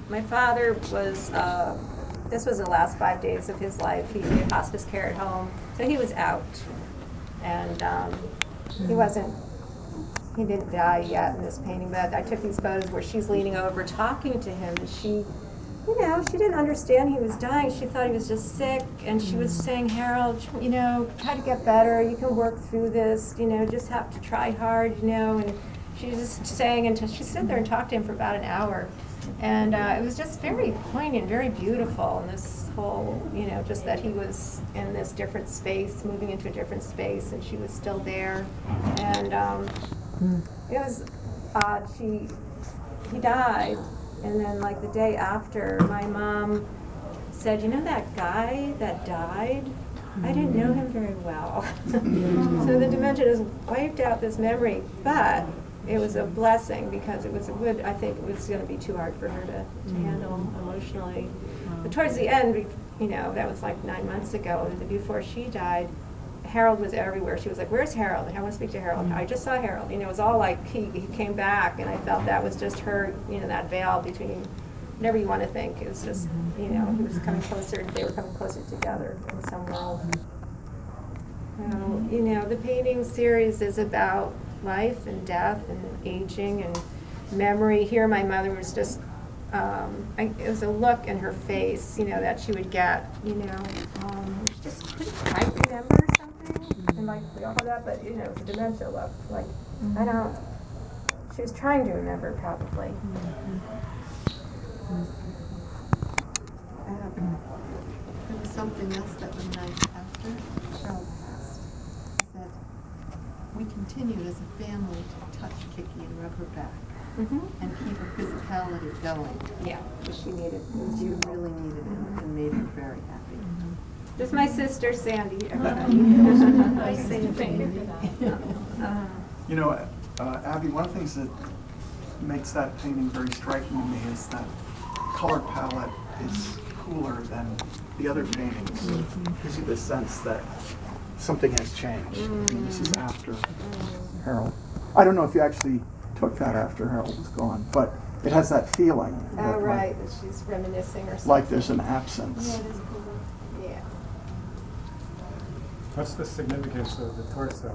my father was, this was the last 5 days of his life. He did hospice care at home, so he was out. And he didn't die yet in this painting, but I took these photos where she's leaning over talking to him, and she didn't understand he was dying. She thought he was just sick, and she was saying, Harold, try to get better. You can work through this, just have to try hard, and she was just saying until she sat there and talked to him for about an hour. And it was just very poignant, very beautiful, and this whole, just that he was in this different space, moving into a different space, and she was still there. And it was odd. He died. And then, like, the day after, my mom said, that guy that died, I didn't know him very well. So the dementia has wiped out this memory, but it was a blessing because it was I think it was going to be too hard for her to handle emotionally. But towards the end, that was like 9 months ago, before she died, Harold was everywhere. She was like, where's Harold? I want to speak to Harold. I just saw Harold. It was all like he came back, and I felt that was just her, that veil between whatever you want to think. It was just, he was coming closer, they were coming closer together in some world. The painting series is about life and death and aging and memory. Here my mother was just, it was a look in her face, that she would get, she just couldn't quite remember something. And like we all know that, but it was a dementia look. Like, she was trying to remember probably. There was something else that was nice after Charlotte passed. Said, we continued as a family to touch Kiki and rub her back and keep her physicality going. Yeah, she needed. She really needed it and made her very happy. Just my sister Sandy. I say thank you for that. Abbie, one of the things that makes that painting very striking to me is that color palette is cooler than the other paintings. It gives you the sense that something has changed. This is after Harold. I don't know if you actually took that after Harold was gone, but it has that feeling. Oh, right, that she's reminiscing or something. Like there's an absence. Yeah, it is cool. Yeah. What's the significance of the torso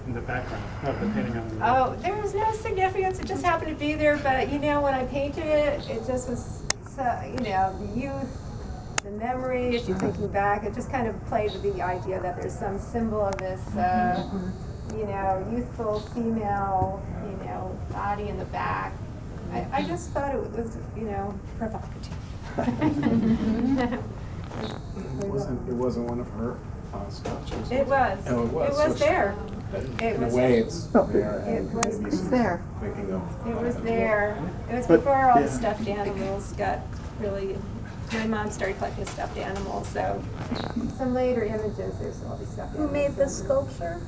in the background of the painting on the Oh, there was no significance. It just happened to be there. But when I painted it, it just was, the youth, the memory. She's thinking back. It just kind of played with the idea that there's some symbol of this, youthful female, body in the back. I just thought it was, provocative. It wasn't one of her sculptures. It was. Oh, it was. It was there. In a way, it's there. It's there. Thinking of. It was there. It was before all the stuffed animals got really. My mom started collecting stuffed animals, so some later images. There's all these stuffed animals. Who made the sculpture?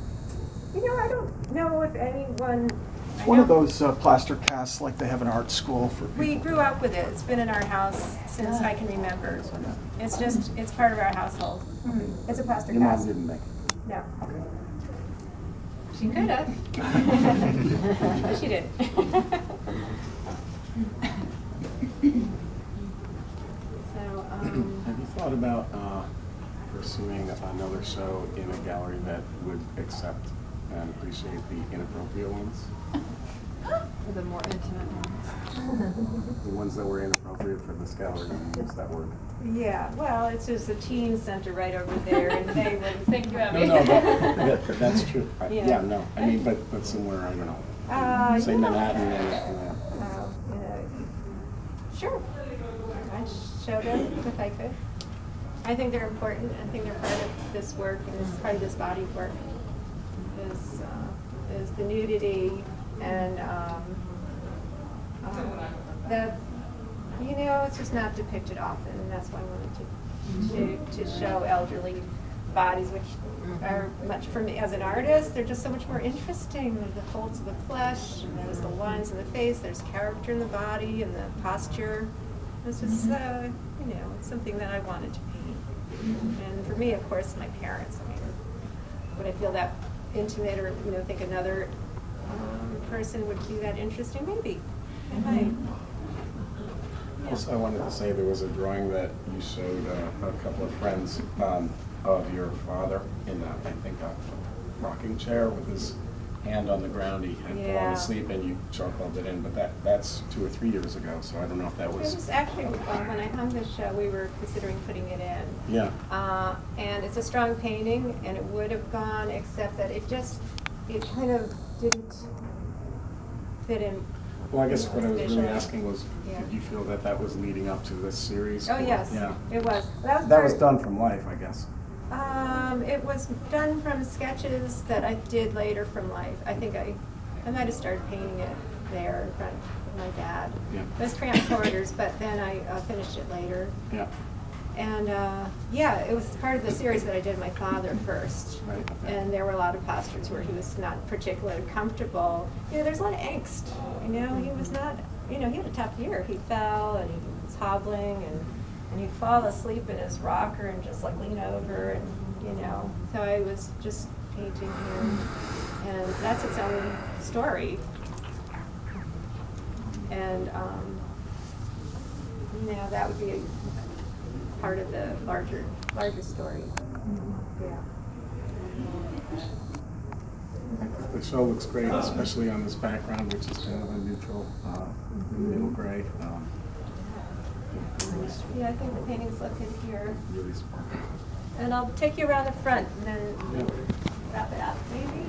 I don't know if anyone. It's one of those plaster casts like they have in art school for people. We grew up with it. It's been in our house since I can remember. It's part of our household. It's a plaster Your mom cast. didn't make it. No. Okay. She could have. But she didn't. So, Have you thought about pursuing another show in a gallery that would accept and appreciate the inappropriate ones? For the more intimate ones. The ones that were inappropriate for this gallery, to use that word. yeah, well, it's just a teen center right over there, and they wouldn't think about No, it. but that's true. Yeah. Yeah, no. I mean, but somewhere, I don't know. Say Manhattan and Sure. I'd show them if I could. I think they're important. I think they're part of this work, and it's part of this body of work. Is the nudity and that it's just not depicted often, and that's why I wanted to show elderly bodies, which are much, for me as an artist, they're just so much more interesting. There's the folds of the flesh, and there's the lines in the face, there's character in the body and the posture. It's just it's something that I wanted to paint. And for me, of course, my parents. I mean, would I feel that intimate or think another person would be that interesting, maybe. It might. Also, I wanted to say there was a drawing that you showed a couple of friends of your father in, I think, a rocking chair with his hand on the ground. He had fallen Yeah. asleep and you charcoaled it in, but that's 2 or 3 years ago, so I don't know if that It was. was actually, when I hung this show, we were considering putting it in. Yeah. And it's a strong painting, and it would have gone, except that it kind of didn't fit in. Well, I guess what I was really visually. asking was, Yeah. did you feel that that was leading up to this series? Oh, yes, Yeah. it was. That was done from life, I guess. It was done from sketches that I did later from life. I think I might have started painting it there in front of my dad. Yeah. It was cramped quarters, but then I finished it later. Yeah. And, yeah, it was part of the series that I did my father first. Right. And there were a lot of postures where he was not particularly comfortable. You know, there's a lot of angst. You know, he was not, he had a tough year. He fell and he was hobbling and he'd fall asleep in his rocker and just like lean over and, So I was just painting him. And that's its own story. And, that would be part of the larger story. Yeah. The show looks great, especially on this background, which is kind of a neutral, middle gray. Yeah, I think the paintings look good here. Really sparkly. And I'll take you around the front and then Yeah. wrap it up, maybe?